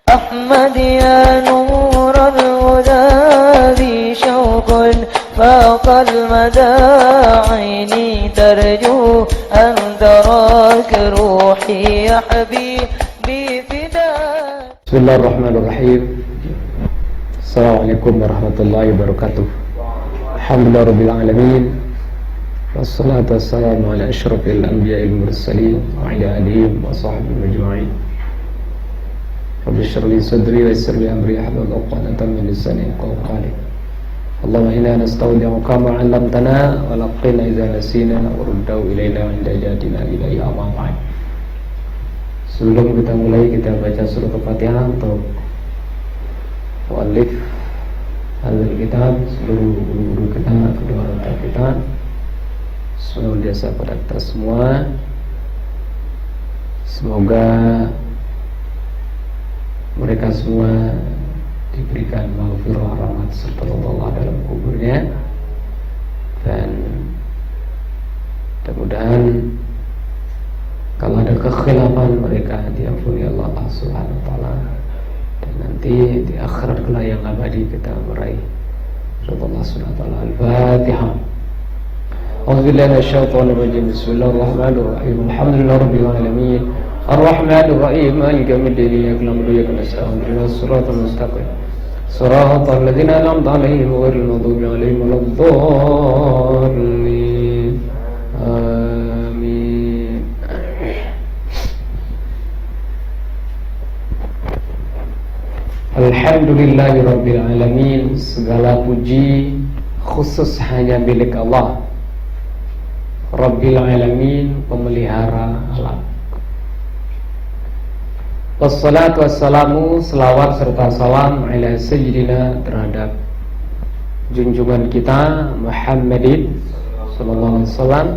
أحمد يا نور الهدى ذي شوق فاق المدى عيني ترجو أن تراك روحي يا حبيبي فداك. بسم الله الرحمن الرحيم. Assalamualaikum warahmatullahi wabarakatuh. Alhamdulillah rabbil alamin. Wassalatu wassalamu ala asyrafil anbiya'il mursalin wa ala alihi wa sahbihi ajma'in. Rabbi shrah li sadri wa yassir li amri wahlul 'uqdatam min lisani yafqahu qawli. Allahumma inna nastaudi'uka ma 'allamtana wa laqina idza nasina wa ruddahu ilaina 'inda jadina ilaihi amma ba'd. Sebelum kita mulai, kita baca surah Al-Fatihah untuk muallif al-kitab, seluruh guru kita, kedua orang kita. Semoga biasa pada kita semua. Semoga mereka semua diberikan maghfirah, rahmat serta Allah dalam kuburnya, dan mudah-mudahan kalau ada kekhilafan mereka diampuni Allah Subhanahu wa taala, dan nanti di akhirat kelak yang abadi kita meraih ridha Allah Subhanahu wa taala. Al-Fatihah. A'udzubillahi minasyaitonir rajim. Bismillahirrahmanirrahim. Alhamdulillahirabbil alamin. Ar-Rahmanirrahim. Maliki yaumiddin. Iyyaka na'budu wa iyyaka nasta'in. Ihdinas siratal mustaqim. Siratal ladzina an'amta 'alaihim ghairil maghdubi 'alaihim waladdallin. Amin. Alhamdulillahirabbil alamin. Segala puji khusus hanya milik Allah Rabbil alamin, pemelihara alam. Wassalatu wassalamu, selawat serta salam ala sayyidina, terhadap junjungan kita Muhammadin sallallahu alaihi wasallam,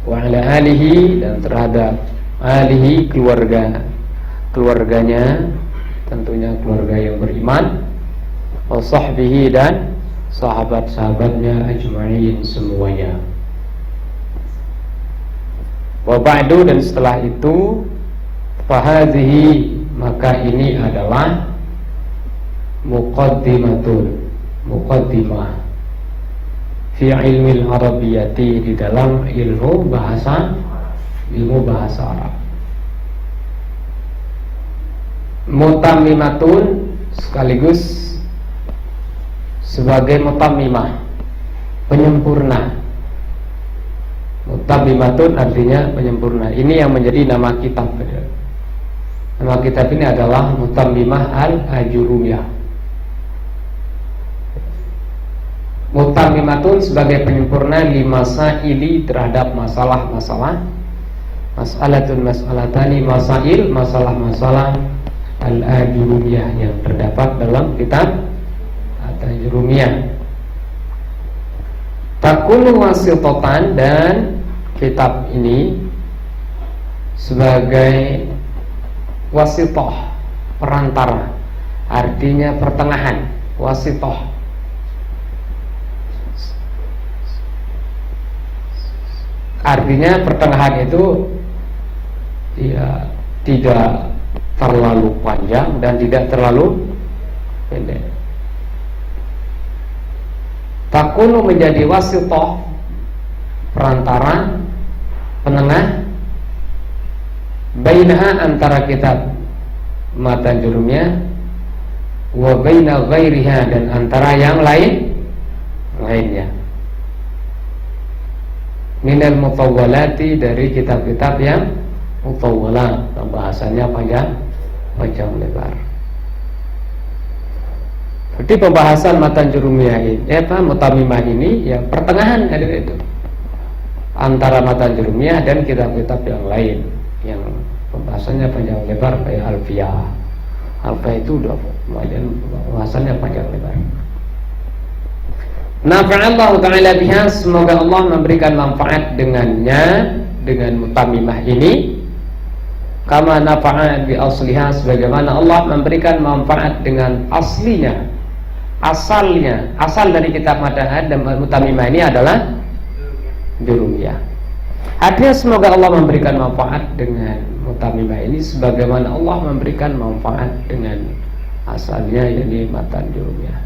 wa ala alihi, dan terhadap alihi, keluarganya, tentunya keluarga yang beriman, wa sahbihi, dan sahabat-sahabatnya ajma'in semuanya. Wa ba'du, dan setelah itu, fahadhihi, maka ini adalah muqaddimah fi ilmil arabiyyati, di dalam ilmu bahasa Arab. Mutammimatun, sekaligus sebagai mutammimah, penyempurna. Mutammimatun artinya penyempurna. Ini yang menjadi nama kitab. Nama kitab ini adalah Mutammimah al-Ajurumiyah. Mutammimatun sebagai penyempurna limasaili, terhadap masalah-masalah, mas'alatani, masalah-masalah al-Ajurumiyah yang terdapat dalam kitab al-Ajurumiyah. Takunu wasitotan, dan kitab ini sebagai wasitoh, perantara, artinya pertengahan. Wasitoh artinya pertengahan, itu ya tidak terlalu panjang dan tidak terlalu pendek. Takunu, menjadi wasitoh, perantara, penengah, bainaha, antara kitab Matan Jurumiyah, wa baina ghairiha, dan antara yang lainnya, minal mutawwalati, dari kitab-kitab yang mutawwalah, pembahasannya panjang lebar. Jadi pembahasan Matan Jurumiyah ini, Mutammimah ini, ya pertengahan ada itu antara Matan Jurumiyah dan kitab-kitab yang lain yang pembahasannya panjang lebar, kayak Alfiyah. Alfiyah itu udah pembahasannya panjang lebar. Nafa'allahu ta'ala biha, semoga Allah memberikan manfaat dengannya, dengan Mutammimah ini. Kama nafa'a bi asliha, sebagaimana Allah memberikan manfaat dengan aslinya, asal dari kitab Mutammimah ini adalah Jurumiyah. Artinya semoga Allah memberikan manfaat dengan mutamimah ini sebagaimana Allah memberikan manfaat dengan asalnya, yakni matan jurumiyah.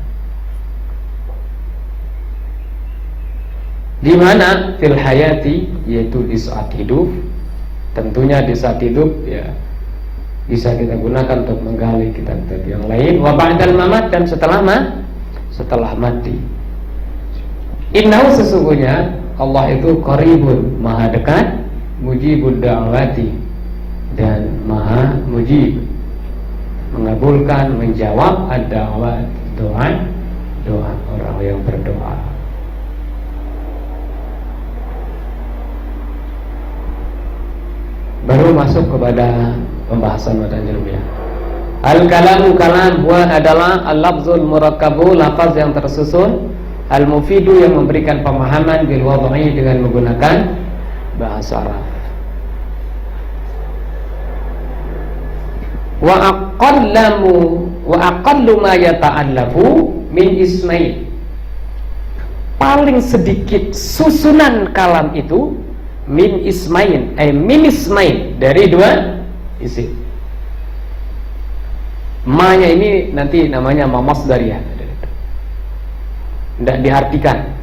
Di mana fil hayati, yaitu di saat hidup. Tentunya di saat hidup ya bisa kita gunakan untuk menggali kitab-kitab yang lain. Wa ba'dal mamat, dan setelah mati. Innahu, sesungguhnya Allah itu qaribun, maha dekat, mujibud da'wati, dan maha mujib, mengabulkan, menjawab ad-da'wat, doa orang yang berdoa. Baru masuk kepada pembahasan matan jurumiyah. Al-kalamu, kalam, huwa adalah al-lafzul murakkabu, lafaz yang tersusun, al-mufidu, yang memberikan pemahaman, bil wad'i, dengan menggunakan bahasa Arab. Wa aqallu ma yata'allafu min ismail. Paling sedikit susunan kalam itu min ismail, min ismail, dari dua isim. Ma-nya ini nanti namanya ma masdariyah, tidak diartikan.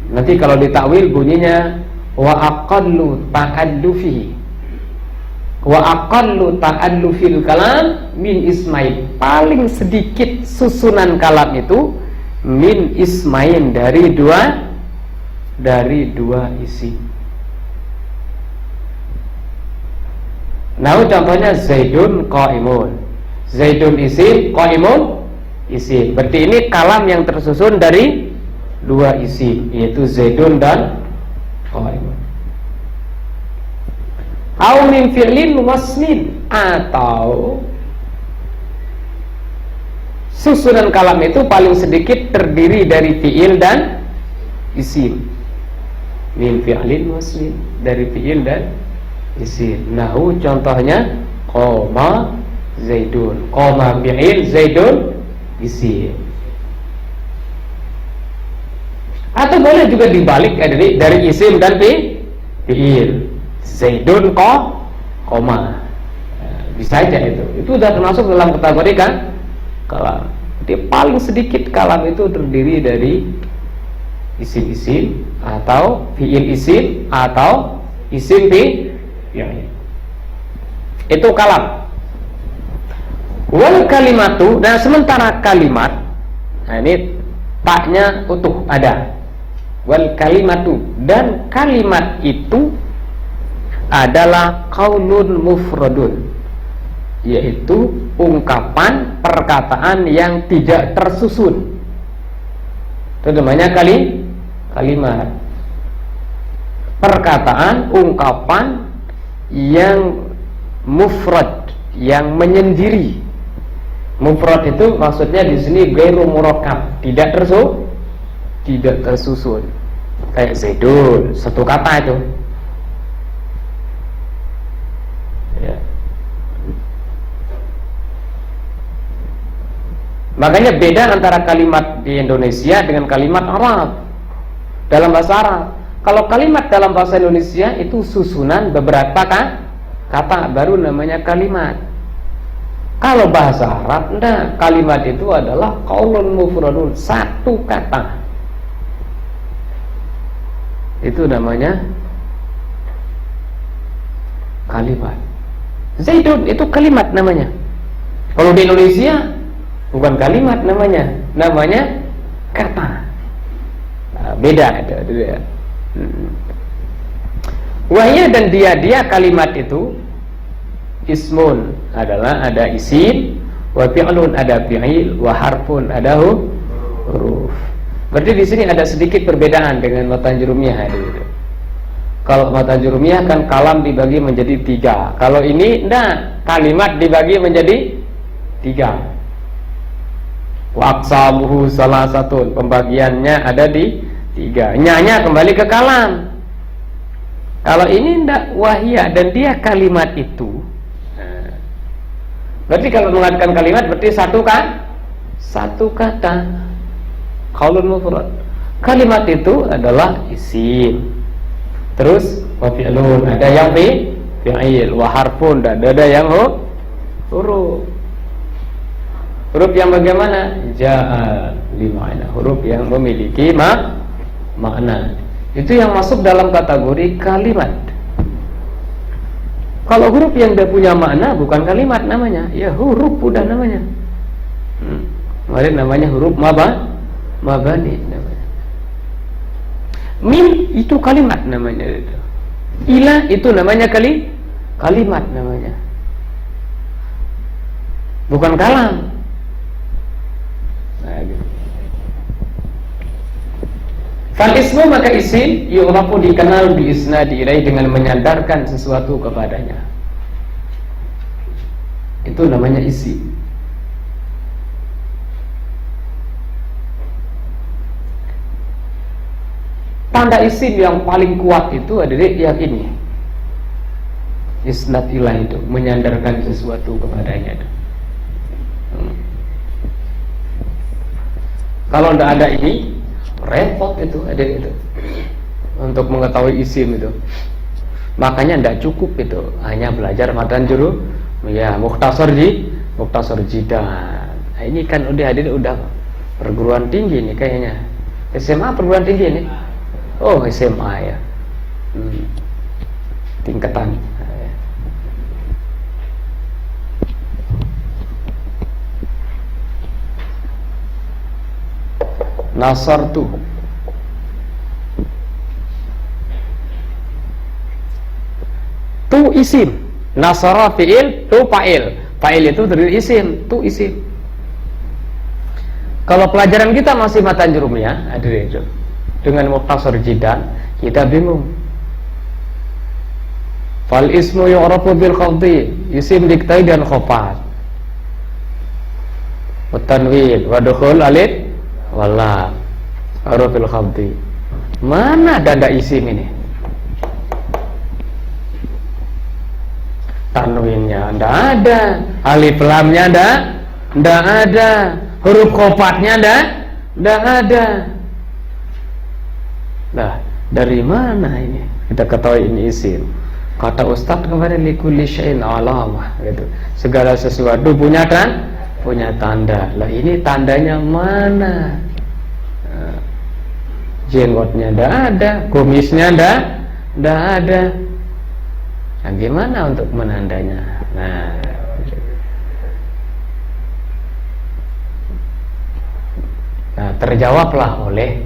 Nanti kalau ditakwil bunyinya wa aqallu ta'allufihi, wa aqallu ta'allufil kalam min ismail. Paling sedikit susunan kalam itu min ismail, dari dua isim. Nah, contohnya Zaidun qaimun. Zaidun isim, qaimun isim. Berarti ini kalam yang tersusun dari dua isim, yaitu Zaidun dan qaimun. Au min fi'lin wasmin, atau susunan kalam itu paling sedikit terdiri dari fi'il dan isim. Min fi'lin wasmin, dari fi'il dan isim. Nahu, contohnya qoma Zaidun, qoma fi'il, Zaidun isim. Atau boleh juga dibalik, dari isim dan fi'il. Zaidun qoma, bisa aja itu sudah termasuk dalam kategori kan kalam. Jadi paling sedikit kalam itu terdiri dari isim-isim, atau fi'il isim, atau isim fi'il. Itu kalam. Wal kalimatu, dan sementara kalimat, nah ini taknya utuh ada. Wal kalimatu, dan kalimat itu adalah qaulun mufradun, yaitu ungkapan, perkataan yang tidak tersusun. Itu namanya kalimat. Perkataan, ungkapan yang mufrad, yang menyendiri. Mufrad itu maksudnya di sini ghairu murakkab, tidak tersusun. Kayak Zaidun, satu kata itu. Ya. Makanya beda antara kalimat di Indonesia dengan kalimat Arab. Dalam bahasa Arab, kalau kalimat dalam bahasa Indonesia itu susunan beberapa kata baru namanya kalimat. Kalau bahasa Arab, enggak, kalimat itu adalah qaulun mufradun, satu kata. Itu namanya kalimat. Zaidun itu kalimat namanya. Kalau di Indonesia bukan kalimat namanya kata. Nah, beda itu. Wahya, dan dia kalimat itu ismun, adalah ada isim, wa fi'lun ada fi'il, wa harfun ada huruf. Berarti di sini ada sedikit perbedaan dengan matan jurumiyah itu. Kalau matan jurumiyah kan kalam dibagi menjadi 3. Kalau ini enggak, kalimat dibagi menjadi 3. Wa aqsamuhu salasatun, pembagiannya ada di 3. Nyanya kembali ke kalam. Kalau ini ndak wahya, dan dia kalimat itu. Nah, berarti kalau mengatakan kalimat berarti satu kata. Qaulun mufrad. Kalimat itu adalah isim. Terus wa fi'lun, ada yang fi'il, wa harfun, dan ada yang huruf. Huruf yang bagaimana? Ja'a lima'na, huruf yang memiliki makna. Itu yang masuk dalam kategori kalimat. Kalau huruf yang tidak punya makna bukan kalimat namanya, ya huruf udah namanya. Kemarin namanya huruf mabani namanya. Mim itu kalimat namanya itu. Ila itu namanya kalimat namanya. Bukan kalam. Nah, gitu. Fal ismu, maka isim yu'rafu dikenal bi isnadi ilaihi, dengan menyandarkan sesuatu kepadanya. Itu namanya isim. Tanda isim yang paling kuat itu adalah yang ini. Isnad ilaihi, itu menyandarkan sesuatu kepadanya itu. Kalau tidak ada ini, repot itu, ada itu untuk mengetahui isim itu. Makanya tidak cukup itu hanya belajar matan juru, ya mukhtasar jidan. Nah, ini kan udah perguruan tinggi nih kayaknya. SMA perguruan tinggi ini. Oh, SMA ya. Tingkatan. Nasartu, tu isim, nasara fi'il, tu fa'il. Fa'il itu dari isim, tu isim. Kalau pelajaran kita masih matan jurumiyah, ada itu dengan mukhtasar jidan, kita bingung. Fal ismu yu'rafu bil khafdi, isim diktai dan khafat, wa tanwin wa dukhul alif wala hurufil khafdi. Mana danda isim ini? Tanwinnya ndak ada, alif lamnya ndak ada, huruf khofatnya ndak ada. Nah, dari mana ini kita ketahui ini isim? Kata Ustadz kemarin, likulli syai'in alamah, gitu. Segala sesuatu punya tanda. Lah ini tandanya mana? Jenggotnya ndak ada, kumisnya ndak ada. Nah, gimana untuk menandanya? Nah, terjawablah oleh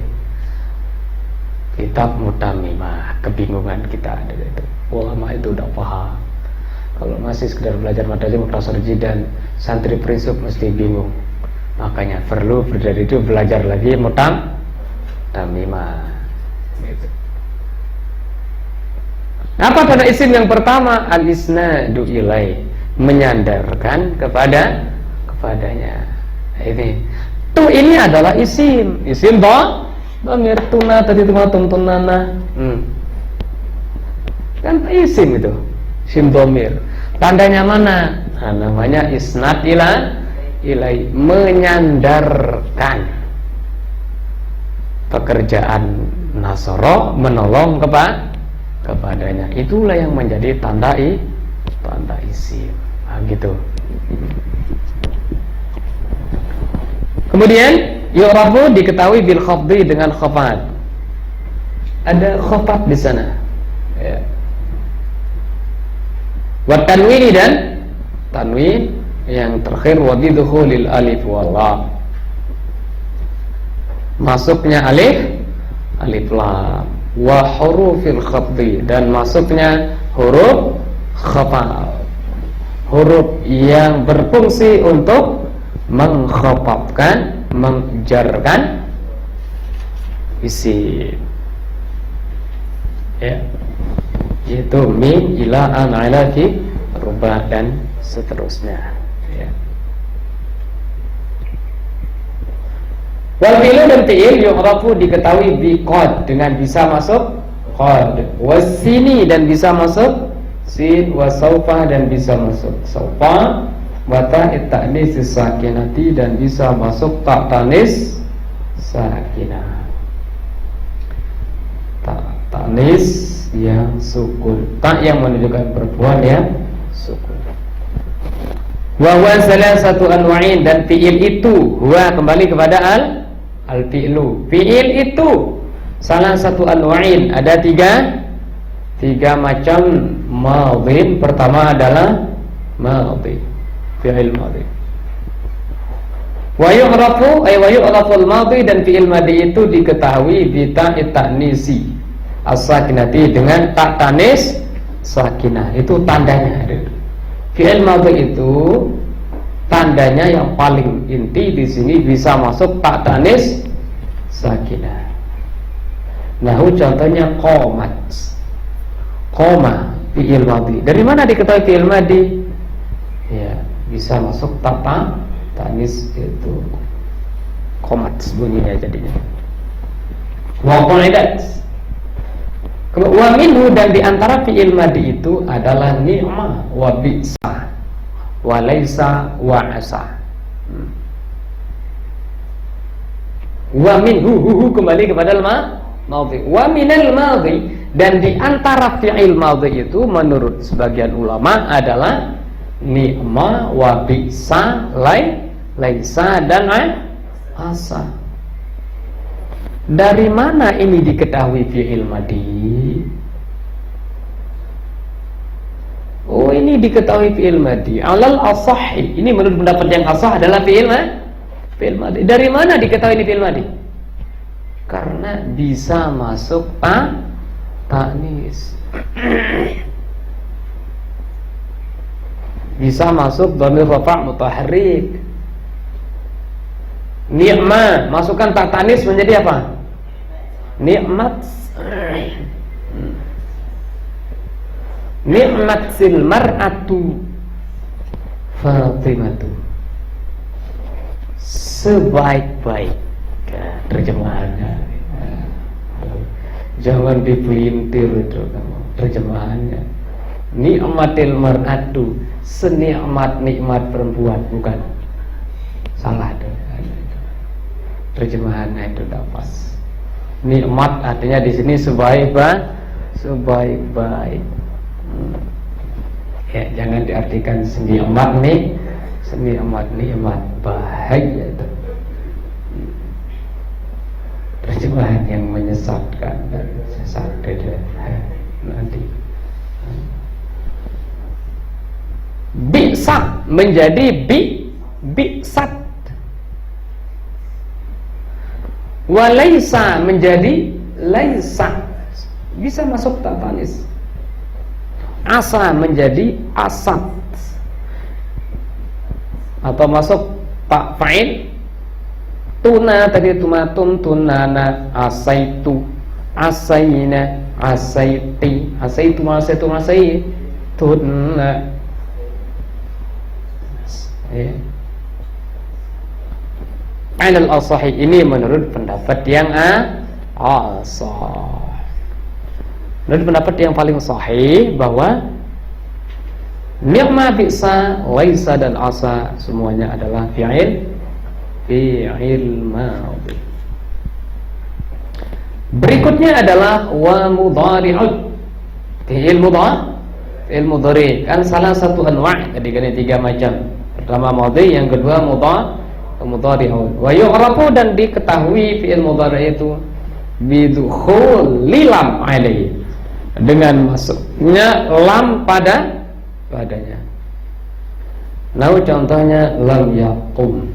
kitab Mutammimah kebingungan kita itu. Ulama itu udah paham. Kalau masih sekedar belajar materi mukhtasar jidan, santri prinsip mesti bingung. Makanya perlu dari itu belajar lagi Mutammimah. Gitu. Apa tanda isim yang pertama? Al-isnadu ilai, menyandarkan kepadanya. Ini adalah isim. Isim dhamir tuna tadi itu tunana. Kan isim itu. Isim dhamir. Tandanya mana? Nah, namanya isnad ilai, menyandarkan. Pekerjaan nasoro menolong kepadanya. Itulah yang menjadi tanda isim. Nah, gitu. Kemudian yu'rafu diketahui bil khafdi, dengan khafat. Ada khafat di sana. Ya. Wa tanwini, dan tanwin yang terakhir, wa bidukhulil alif wal lam. Masuknya alif lam, wa hurufil khafdi, dan masuknya huruf khafat. Huruf yang berfungsi untuk mengkhafafkan, menjarkan isim. Ya. Yaitu min, ila, an, ala, ki, rubah, dan seterusnya. Ya. Wal fi'lu, dan fi'il yu'rafu diketahui bi qad, dengan bisa masuk qad, wasini, dan bisa masuk sin, wasaufa, dan bisa masuk saufa, wata ta'nis sakinati, dan bisa masuk ta tanis sakinah. tanis yang sukun, tak yang menunjukkan perempuan yang sukun. Wa huwa salasatu anwa'in, dan fi'il itu huwa kembali kepada al-fi'lu. Fi'il itu salah satu anwa'in, ada tiga macam madhi. Pertama adalah madhi, fi'il madhi. Wa yu'rafu al-madhi, dan fi'il madhi itu diketahui bi ta'it ta'nisi as-sakinati, dengan tak tanis sakinah. Itu tandanya. Fi'il madhi itu tandanya yang paling inti di sini bisa masuk tak tanis sakinah. Nah, contohnya qomat, qoma, fi'il madhi. Dari mana diketahui fi'il madhi? Ya, bisa masuk tak tanis, itu qomat bunyinya jadinya. Wa qaidat. Wa minhu, dan diantara fi'il madhi itu adalah ni'ma wa bi'sa wa laisa wa asa. Wa minhu kembali kepada madhi. Wa minal madhi, dan diantara fi'il madhi itu menurut sebagian ulama adalah ni'ma wa bi'sa, laisa dan asa. Dari mana ini diketahui fi'il madhi? Oh, ini diketahui fi'il madhi alal asahhi. Ini menurut pendapat yang asah adalah fi'il madhi. Dari mana diketahui ini fi'il madhi? Karena bisa masuk ta'nis. Bisa masuk dhamir rafa' mutaharrik. Ni'ma, masukkan tak tanis menjadi apa? Ni'mat. Ni'matil mar'atu Fatimatu. Sebaik-baik. Terjemahannya. Jangan dipelintir itu kamu. Terjemahannya. Ni'matil mar'atu, senikmat-nikmat perempuan, bukan. Salah tuh. Terjemahannya itu tidak pas. Nikmat artinya di sini sebaik-baik. Ya, jangan diartikan senikmat nikmat bahagia itu. Terjemahan yang menyesatkan dan sesat nanti. Bi'sa menjadi bi'sat. Walaisa menjadi laisa, bisa masuk tak tanis. Asa menjadi asat, atau masuk tak fa'il. Tuna tadi tumatun, tunana, asaitu, asaina, asaiti, asaitu, masai, tuna. Ya. Alal as-sahih, ini menurut pendapat yang asah. Menurut pendapat yang paling sahih bahwa ni'ma, bi'sa, laisa dan asa semuanya adalah fi'il madhi. Berikutnya adalah wa mudhari'un. Fi'il mudhari kan salah satu anwa', jadi kan tiga macam. Pertama madhi, yang kedua mudhari'un. Wa yu'rafu, dan diketahui fi'il mudhari' itu bidukhuli lam alaihi, dengan masuknya lam padanya. Nah, contohnya lam yaqum.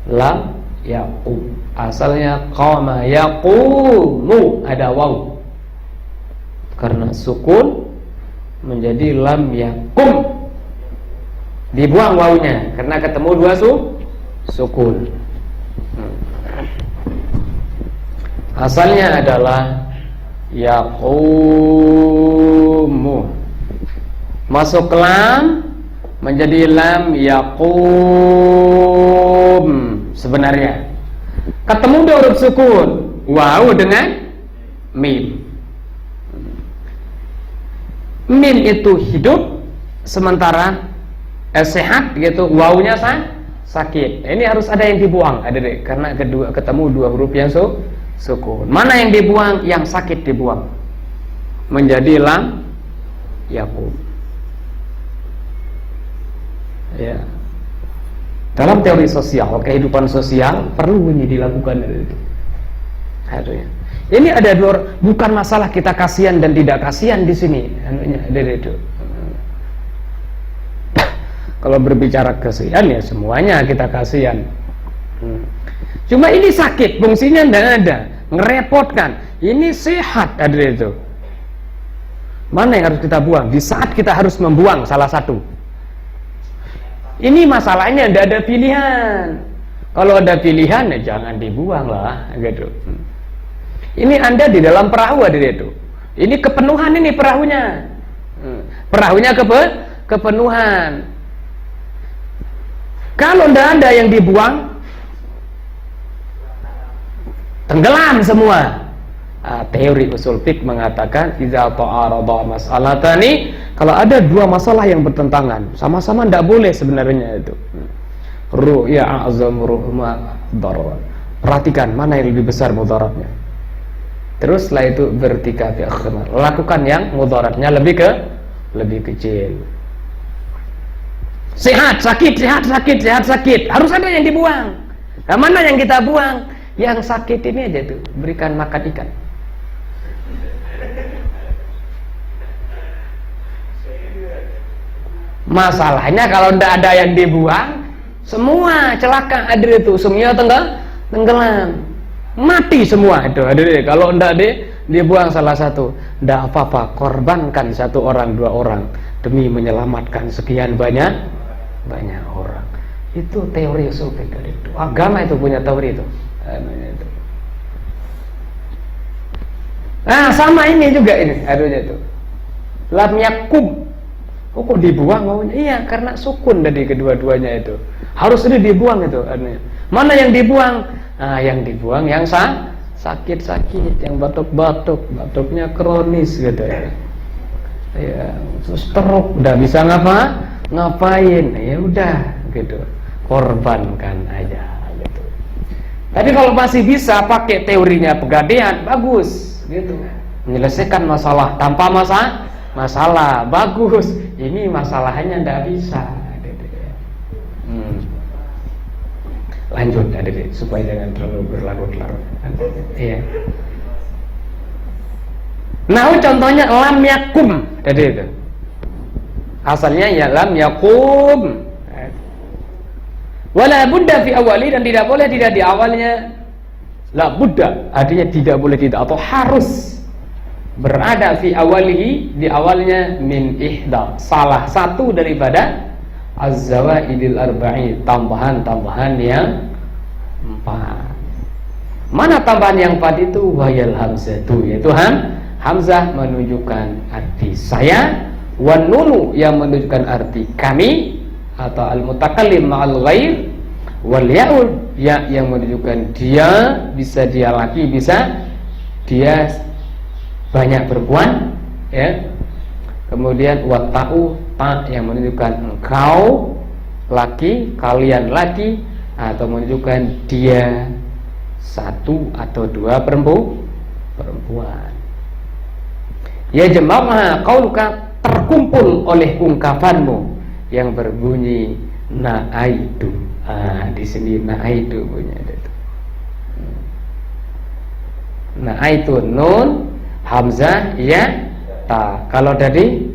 Lam yaqum asalnya qama yaqumu, ada waw. Karena sukun menjadi lam yaqum. Dibuang wawunya karena ketemu dua sukun. Asalnya adalah yaqumu, masuk lam menjadi lam yaqum. Sebenarnya ketemu dua huruf sukun, waw dengan mim. Mim itu hidup, sementara sehat gitu, wawunya sakit. Ini harus ada yang dibuang, karena ketemu dua huruf yang sukun. Mana yang dibuang? Yang sakit dibuang. Menjadi lam yakum. Ya. Dalam teori sosial, kehidupan sosial perlu ini dilakukan itu. Aduh. Ini ada dua, bukan masalah kita kasihan dan tidak kasihan di sini. Dari itu. Kalau berbicara kasihan ya semuanya kita kasihan. Cuma ini sakit, fungsinya tidak ada, ngerepotkan. Ini sehat ada itu. Mana yang harus kita buang? Di saat kita harus membuang salah satu. Ini masalahnya tidak ada pilihan. Kalau ada pilihan ya jangan dibuang lah, gitu. Ini Anda di dalam perahu ada itu. Ini kepenuhan ini perahunya. Perahunya kepenuhan. Kalau tidak ada yang dibuang, tenggelam semua. Teori usul fiqh mengatakan idza ta'arada mas'alatani, kalau ada dua masalah yang bertentangan, sama-sama tidak boleh sebenarnya itu. Ru'ya a'zam ruhma darar. Perhatikan mana yang lebih besar mudaratnya. Terus setelah itu bertikafi akhnar, lakukan yang mudaratnya lebih kecil. Sehat, sakit, sehat, sakit, sehat, sakit. Harus ada yang dibuang. Nah, mana yang kita buang? Yang sakit ini aja tuh, berikan makan ikan. Masalahnya kalau tidak ada yang dibuang, semua celaka ada itu, semua tenggelam. Mati semua itu. Kalau tidak dibuang salah satu, tidak apa-apa, korbankan satu orang, dua orang demi menyelamatkan sekian banyak orang. Itu teori usul fiqh itu. Agama itu punya teori itu. Nah, sama ini juga ini, aduhnya itu. Lam yakum. Kok dibuang maunya? Iya, karena sukun dari kedua-duanya itu. Harus ini dibuang itu. Mana yang dibuang? Nah, yang dibuang yang sakit-sakit, yang batuk-batuk, batuknya kronis gitu ya. Ya, stroke, udah bisa ngapain? Ya udah gitu. Korbankan aja gitu. Tapi kalau masih bisa pakai teorinya Pegadaian, bagus gitu. Menyelesaikan masalah tanpa masalah, bagus. Ini masalahnya tidak bisa gitu ya. Lanjut adik, supaya jangan terlalu berlarut-larut. Iya. Nah, contohnya lam yakum tadi itu. Asalnya ya lam yakum. Wala budda fi awali, dan tidak boleh tidak di awalnya. La budda artinya tidak boleh tidak, atau harus berada fi awalihi, di awalnya, min ihda, salah satu daripada az-zawaidil arba'i, tambahan-tambahan yang 4. Mana tambahan yang 4 itu? Wayal hamzatu, yaitu hamzah menunjukkan arti saya, wan nunu yang menunjukkan arti kami atau al-mutakallim ma'al ghair, wal ya'ud ya yang menunjukkan dia, bisa dia laki, bisa dia banyak perempuan ya. Kemudian wata'u, ta yang menunjukkan engkau laki, kalian laki, atau menunjukkan dia satu atau dua perempuan. Ya jemaah, qauluka, terkumpul oleh ungkapanmu yang berbunyi na'aitu. Di sini na'aitu punya itu. Na'aitu nun, hamzah, ya, ta. Kalau tadi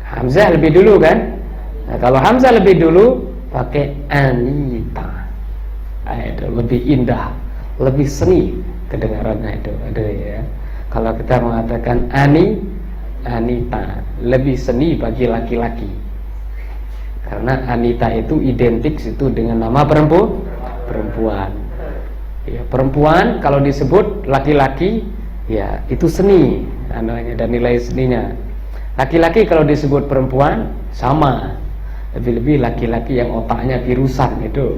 hamzah lebih dulu kan? Nah, kalau hamzah lebih dulu pakai anita. Itu lebih indah, lebih seni kedengarannya itu. Ada ya. Kalau kita mengatakan anita, lebih seni bagi laki-laki. Karena anita itu identik itu dengan nama perempuan. Ya, perempuan kalau disebut laki-laki, ya itu seni namanya dan nilai seninya. Laki-laki kalau disebut perempuan sama, lebih-lebih laki-laki yang otaknya virusan itu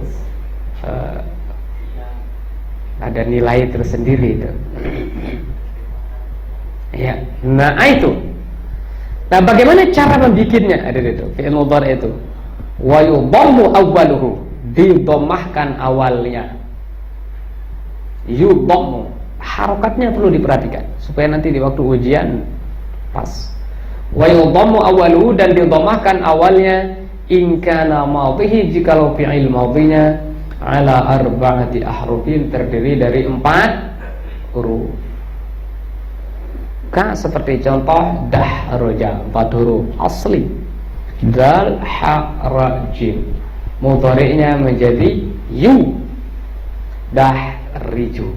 ada nilai tersendiri itu. Ya, nah itu. Nah, bagaimana cara membikinnya? Ada itu fi'il mudhari itu. Wa yudhammu awwaluhu, didomahkan awalnya. Yudhammu, harokatnya perlu diperhatikan supaya nanti di waktu ujian pas. Wa yudhammu awwaluhu, dan didhammahkan awalnya in kana madhihi, jikalau fi'il madhinya ala arba'ati ahrufin, terdiri dari 4 huruf. Ka seperti contoh dahraja 4 huruf asli. Dal ha ra jim, mudhari'nya menjadi yu dahriju.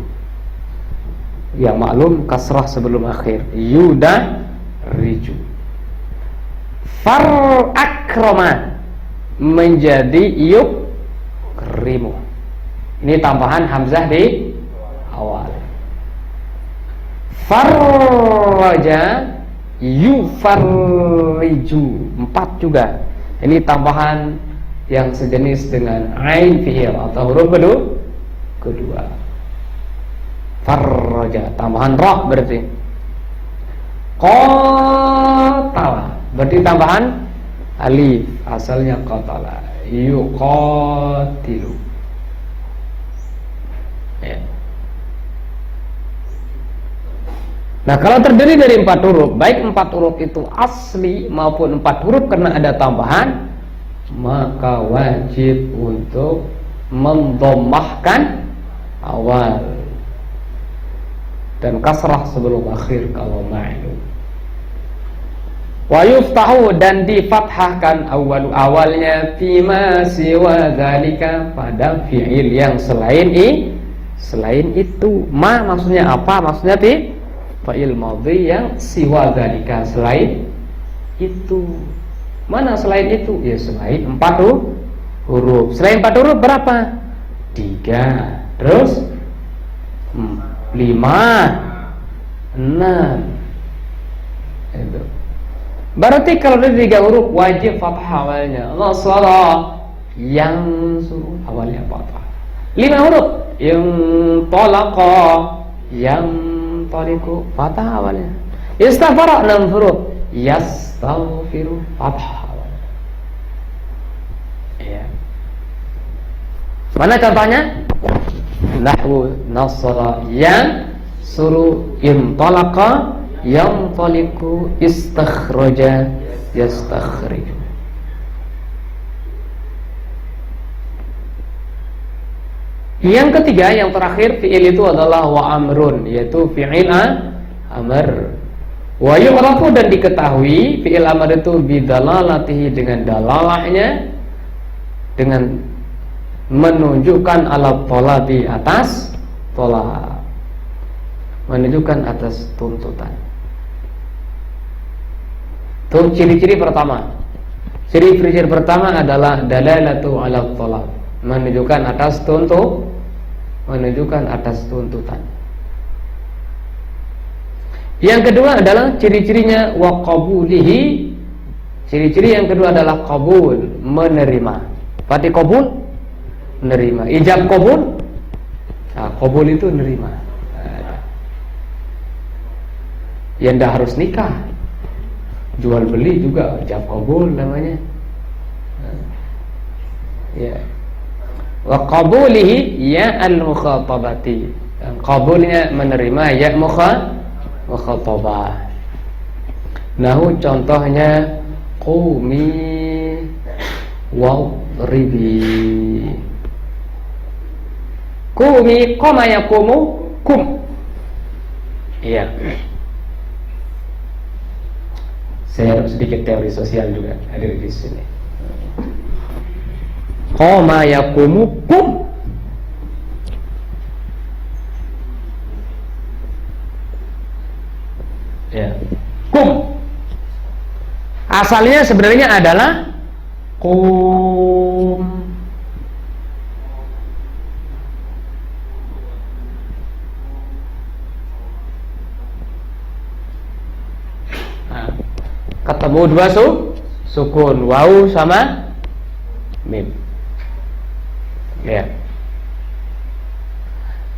Ya maklum kasrah sebelum akhir, yu dahriju. Far akrama menjadi yuk krimu. Ini tambahan hamzah di awal. Farraja yufarriju 4 juga. Ini tambahan yang sejenis dengan ain fi'il atau huruf kedua. Farraja tambahan ra berarti. Qatala berarti tambahan alif, asalnya qatala, yuqatilu. Ya. Nah, kalau terdiri dari 4 huruf, baik 4 huruf itu asli maupun 4 huruf karena ada tambahan, maka wajib untuk mendommahkan awal dan kasrah sebelum akhir kalau ma'lum. Wa yuftahu, dan difathahkan awalnya fima siwa dzalika, pada fi'il yang selain itu. Ma maksudnya apa? Maksudnya fa'il madhi yang siwa dzalika, selain itu. Mana selain itu? Ya selain 4 huruf. Selain 4 huruf berapa? 3. Terus 5, 6. Itu. Berarti kalau dari 3 huruf wajib fathah awalnya. Nasara yang suruh awalnya fathah. 5 huruf yang talaqa yang tariku fathah awalnya. Istaghfara 6 huruf yastaghfiru fathah awalnya. Ya. Mana contohnya? Nahwu nasara yang suruh intalaqa yang taliku istakhraja yastakhriju. Yang ketiga, yang terakhir fi'il itu adalah wa amrun, yaitu fi'il amr. Wa yu'rafu, dan diketahui fi'il amr itu bidalalatihi, dengan dalalahnya, dengan menunjukkan ala talabi, atas talab, menunjukkan atas tuntutan. Itu ciri-ciri pertama. Ciri-ciri pertama adalah dalalatu ala talab, menunjukkan atas tuntutan. Yang kedua adalah ciri-cirinya wa qabulihi. Ciri-ciri yang kedua adalah qabul, menerima. Berarti qabul, menerima. Ijab qabul. Nah, qabul itu menerima. Ya ndak harus nikah. Jual beli juga ijab qabul namanya. Ya. Wa qabulihi ya al-mukhatabati, dan qabulnya menerima ya mukhatabah. Nahu contohnya qumi wadribi. Qumi qama yaqumu kum. Iya. Saya sedikit teori sosial juga hadir di sini. Qama yaqumu kum. Ya. Kum. Asalnya sebenarnya adalah qum. Nah, ketemu dua sukun, waw sama mim. Ya.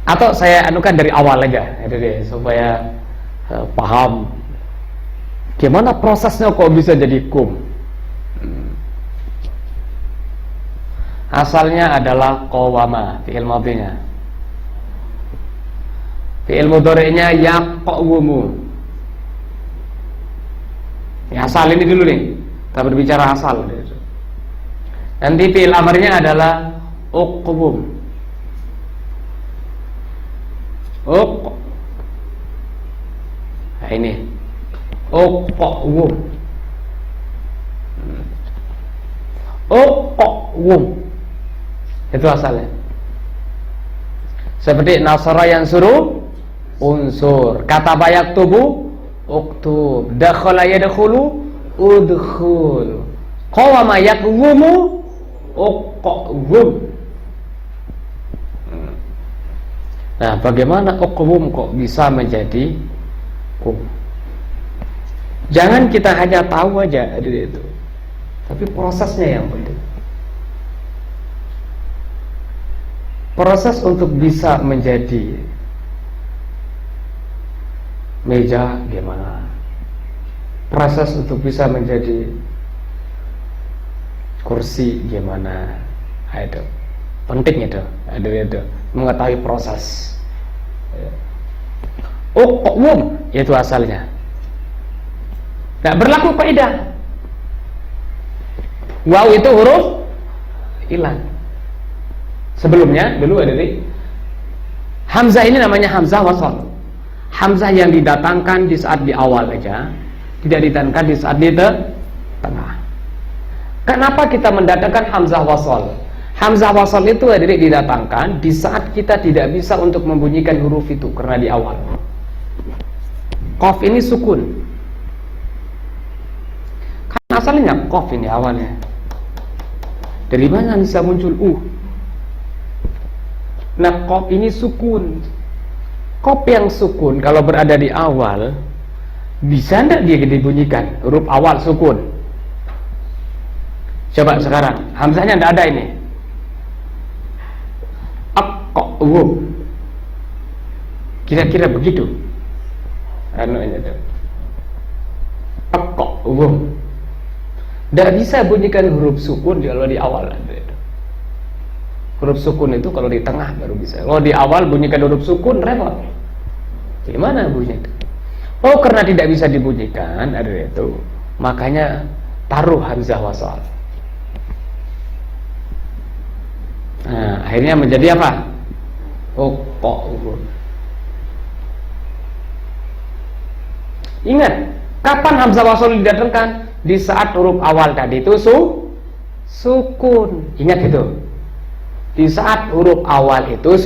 Atau saya anukan dari awal aja, jadi supaya paham gimana prosesnya kok bisa jadi kum. Asalnya adalah qawama, fi'il madhinya. Fi'il mudhari'nya yaqawumu. Ya, asal ini dulu nih. Kita berbicara asal. Nanti fi'il amarnya adalah uqwum. Nah ini uqwum. Uqwum. Itu asalnya. Seperti nasara yang suruh unsur, kata bayak tubuh uktub, dakhala yadkhulu udkhul, qawama yaqwumu uqwum. Nah, bagaimana uqwum kok bisa menjadi kum? Jangan kita hanya tahu aja itu, tapi prosesnya yang penting. Proses untuk bisa menjadi meja gimana? Proses untuk bisa menjadi kursi gimana? Itu penting itu. Itu mengetahui proses. Uqwum itu asalnya. Tidak berlaku kaidah. Waw itu huruf ilah. Sebelumnya dulu ada di hamzah, ini namanya hamzah wasal. Hamzah yang didatangkan di saat di awal aja, tidak didatangkan di saat di tengah. Kenapa kita mendatangkan hamzah wasal? Hamzah wasal itu didatangkan di saat kita tidak bisa untuk membunyikan huruf itu karena di awal. Qaf ini sukun. Kan asalnya qaf ini awalnya. Dari mana bisa muncul Nah, qaf ini sukun. Qaf yang sukun kalau berada di awal, bisa enggak dia dibunyikan huruf awal sukun? Coba sekarang, hamzahnya enggak ada ini. Aqwum. Kira-kira begitu. Anunya tuh. Aqwum. Enggak bisa bunyikan huruf sukun kalau di awal. Huruf sukun itu kalau di tengah baru bisa. Kalau di awal bunyikan huruf sukun repot. Gimana bunyinya? Oh, karena tidak bisa dibunyikan ada itu. Makanya taruh hamzah wasal. Nah, akhirnya menjadi apa? Ingat, kapan hamzah wasal didatangkan? Di saat huruf awal tadi itu sukun. Ingat itu. Di saat huruf awal itu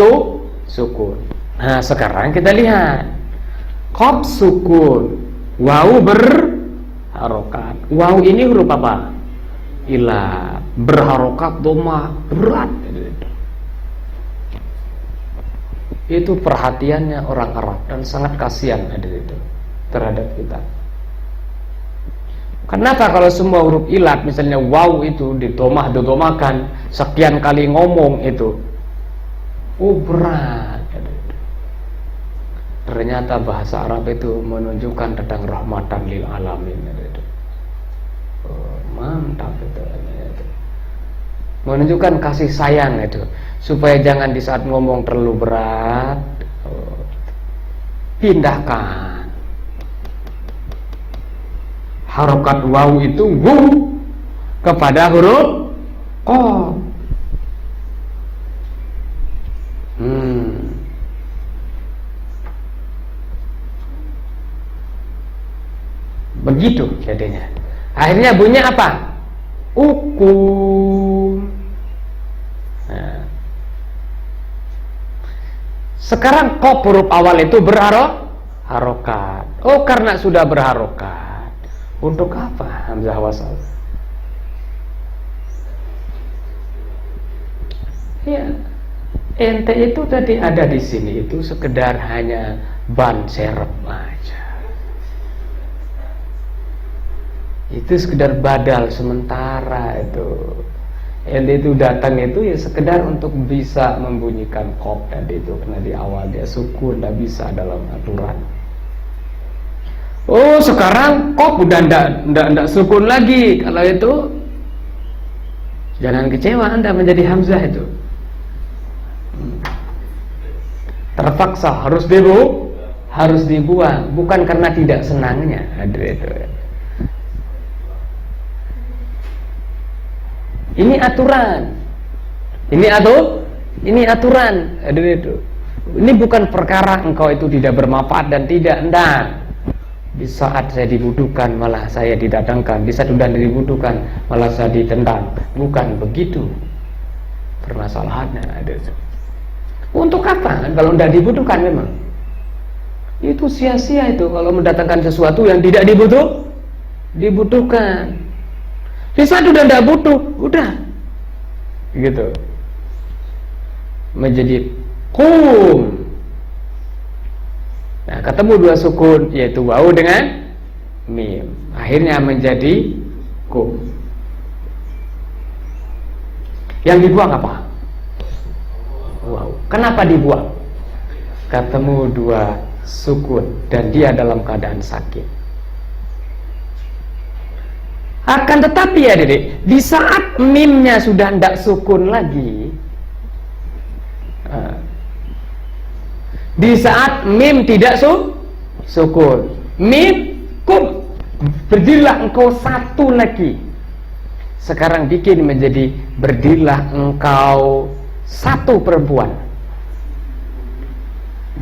sukun. Nah, sekarang kita lihat qaf sukun, waw berharokat. Waw ini huruf apa? Ilah, berharokat dhamma, berat. Itu perhatiannya orang Arab dan sangat kasihan itu terhadap kita. Kenapa kalau semua huruf ilat, misalnya waw itu didomahkan sekian kali ngomong itu, berat. Ternyata bahasa Arab itu menunjukkan tentang rahmatan lil alamin. Mantap itu. Menunjukkan kasih sayang itu, supaya jangan di saat ngomong terlalu berat, pindahkan harokat waw itu kepada huruf qaf. Begitu jadinya. Akhirnya bunyinya apa? Ukum. Nah. Sekarang qaf huruf awal itu berharokat. Oh, karena sudah berharokat. Untuk apa hamzah wasal? Ya, ente itu tadi ada di sini itu sekedar hanya ban serep aja. Itu sekedar badal sementara itu. Ente itu datang itu ya sekedar untuk bisa membunyikan qaf tadi itu karena di awal dia sukun, tidak bisa dalam aturan. Oh, sekarang qaf udah ndak sukun lagi. Kalau itu jangan kecewa Anda menjadi hamzah itu. terpaksa harus dibuang, bukan karena tidak senangnya. Itu. Ini aturan. Ini aturan. Itu. Ini bukan perkara engkau itu tidak bermanfaat dan tidak. Enggak. Di saat saya dibutuhkan malah saya didatangkan, di saat sudah dibutuhkan malah saya ditendang. Bukan begitu permasalahannya. Untuk apa? Kalau tidak dibutuhkan memang itu sia-sia itu kalau mendatangkan sesuatu yang tidak dibutuhkan. Di saat sudah tidak butuh, udah gitu. Menjadi kum. Nah, ketemu dua sukun yaitu wawu dengan mim. Akhirnya menjadi kum. Yang dibuang apa? Wawu. Kenapa dibuang? Ketemu dua sukun dan dia dalam keadaan sakit. Akan tetapi ya Dede, di saat mimnya sudah tidak sukun lagi, di saat mim tidak sukun, mim kum, berdirilah engkau satu lagi. Sekarang bikin menjadi berdirilah engkau satu perempuan.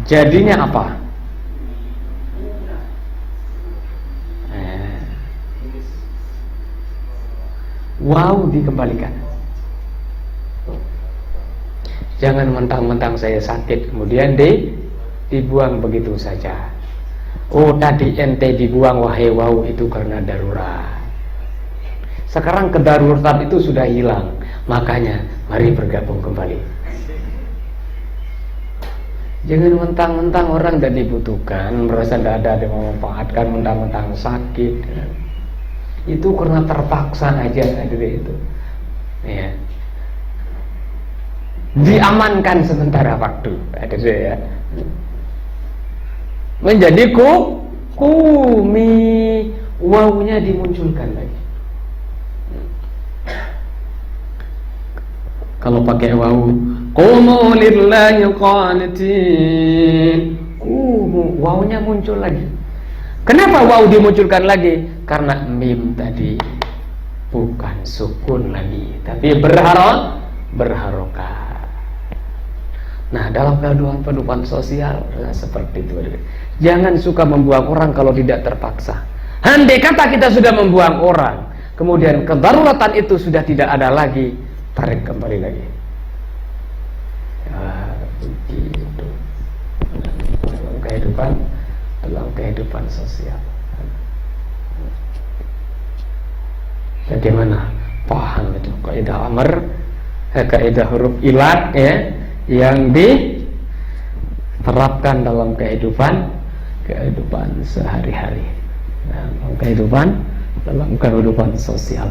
Jadinya apa? Wow, dikembalikan. Jangan mentang-mentang saya sakit kemudian dibuang begitu saja. Oh, tadi ente dibuang wahai wow itu karena darurat. Sekarang kedaruratan itu sudah hilang. Makanya mari bergabung kembali. Jangan mentang-mentang orang tidak dibutuhkan, merasa tidak ada yang memanfaatkan, mentang-mentang sakit. Itu karena terpaksa aja itu. Ya. Diamankan sementara waktu. Ya. Menjadi kumi, wawunya dimunculkan lagi. Kalau pakai wawu, qumu lillahi qanitin. Wawunya muncul lagi. Kenapa wawu dimunculkan lagi? Karena mim tadi bukan sukun lagi, tapi berharokat. Nah, dalam kehidupan sosial seperti itu. Jangan suka membuang orang kalau tidak terpaksa. Andai kata kita sudah membuang orang, kemudian kedaruratan itu sudah tidak ada lagi, tarik kembali lagi. Ya, begitu. Dalam kehidupan sosial. Bagaimana paham itu kaidah amr, kaidah huruf ilat ya, yang diterapkan dalam kehidupan sehari-hari, dalam kehidupan sosial.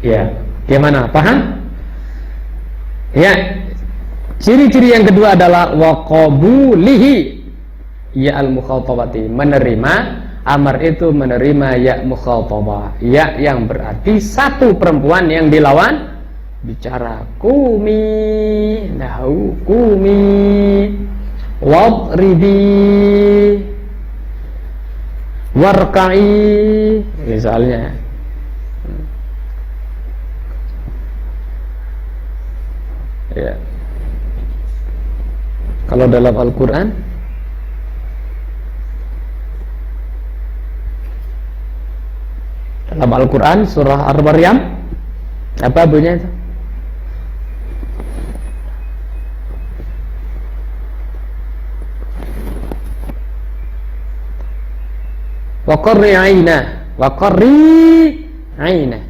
Ya, gimana? Paham? Ya. Ciri-ciri yang kedua adalah waqabulihi ya al-mukhatabati, menerima. Amar itu menerima ya mukhatabah, ya yang berarti satu perempuan yang dilawan bicara. Kumi, nahu kumi, wadribi, warkai, misalnya. Ya. Kalau dalam Al-Quran, dalam Al-Quran surah Ar-Maryam, apa bunyinya itu? Wa qarri 'aina, wa qarri 'aina,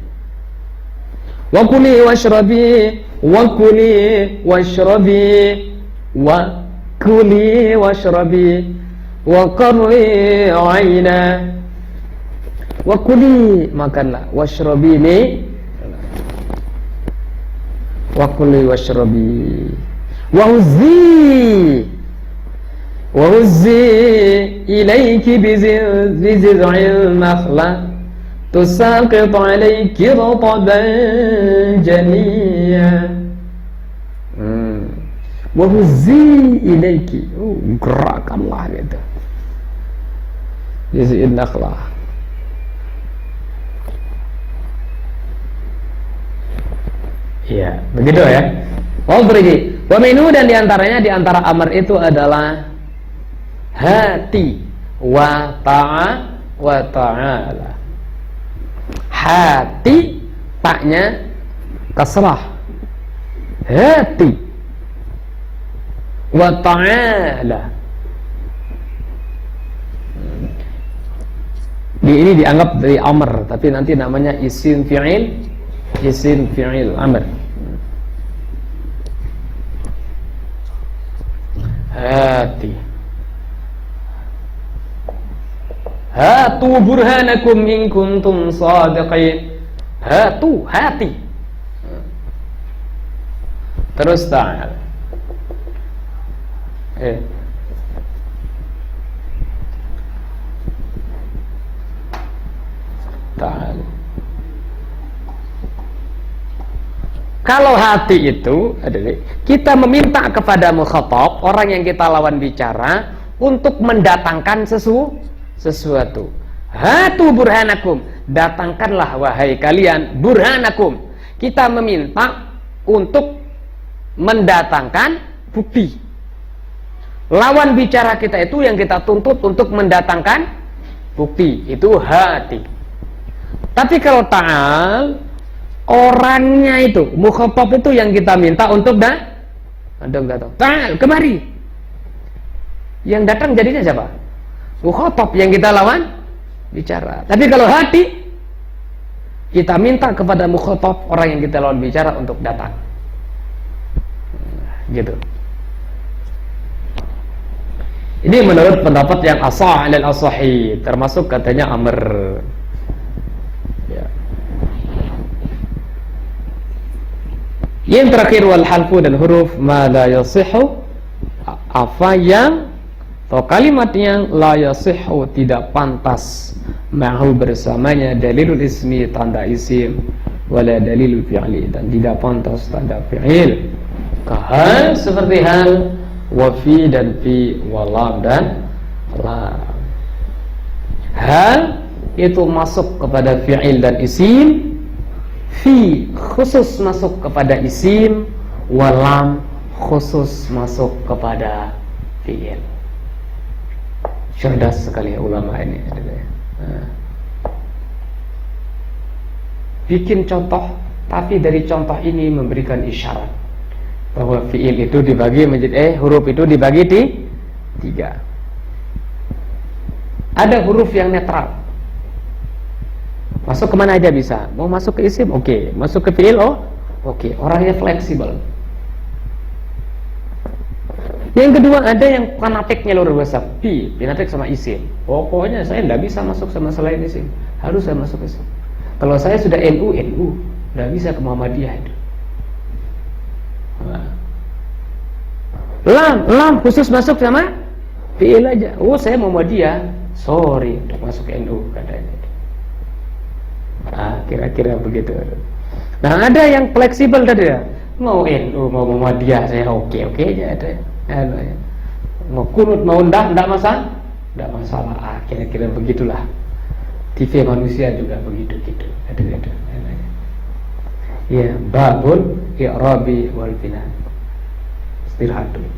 wa kuli washrabi, wa kuli washrabi, wa kuli washrabi, wa qarri 'aina, wa kuli makanlah, washrabi ini, wa kuli washrabi, wa huzzi ilayki biziz'il nakhla tusaqit alayki rutban janiyya. wa huzzi ilaiki, gerakanlah gitu. Jaz'in nakhlah. Iya, begitu ya. Oh, pergi. Wa minu, dan diantaranya, diantara amar itu adalah hati, wa ta'ala. Hati, taknya kasrah. Hati, wa ta'ala. Ini dianggap dari amr, tapi nanti namanya isim fi'il, isim fi'il amr. Hati. Hatu burhanakum in kuntum shadiqin. Hatu, hati. Terus ta'ala. Ta'ala. Kalau hati itu adalah kita meminta kepada mukhatab, orang yang kita lawan bicara, untuk mendatangkan sesuatu. Hatu burhanakum, datangkanlah wahai kalian burhanakum. Kita meminta untuk mendatangkan bukti. Lawan bicara kita itu yang kita tuntut untuk mendatangkan bukti, itu hati. Tapi kalau ta'al, orangnya itu, mukhatab itu yang kita minta untuk datang. Ta'al, kemari. Yang datang jadinya siapa? Mukhatab yang kita lawan bicara. Tapi kalau hati, kita minta kepada mukhatab, orang yang kita lawan bicara, untuk datang. Gitu. Ini menurut pendapat yang asah dan asahi, termasuk katanya amr. Ya. Yang terakhir wal halfu, dan huruf ma la yasihu, apa yang atau kalimat yang la yasihu, tidak pantas, ma'hu bersamanya dalilul ismi, tanda isim, wala dalilul fi'li, dan tidak pantas tanda fi'il. Kahal, seperti hal, wafi dan fi, walam dan lam. Hal itu masuk kepada fi'il dan isim, fi khusus masuk kepada isim, walam khusus masuk kepada fi'il. Cerdas sekali ulama ini. Bikin contoh, tapi dari contoh ini memberikan isyarat bahwa fi'il itu dibagi menjadi huruf itu dibagi di 3. Ada huruf yang netral, masuk kemana aja bisa. Mau masuk ke isim, oke. Masuk ke fi'il, oke. Orangnya fleksibel. Yang kedua, ada yang fanatiknya luar biasa, fanatik sama isim. Pokoknya saya tidak bisa masuk sama selain isim, harus saya masuk isim. Kalau saya sudah NU, tidak bisa ke Muhammadiyah itu. Lam khusus masuk sama fi'il aja. Saya Muhammadiyah, sorry, untuk masuk NU katanya. Kira-kira begitu. Nah, ada yang fleksibel tadi ya. Mau NU, mau Muhammadiyah, saya oke aja ada. Mau kunut, mau tidak masalah. Kira-kira begitulah. TV manusia juga begitu gitu. Ya, babun i'rabi wal bina. Istirahat dulu.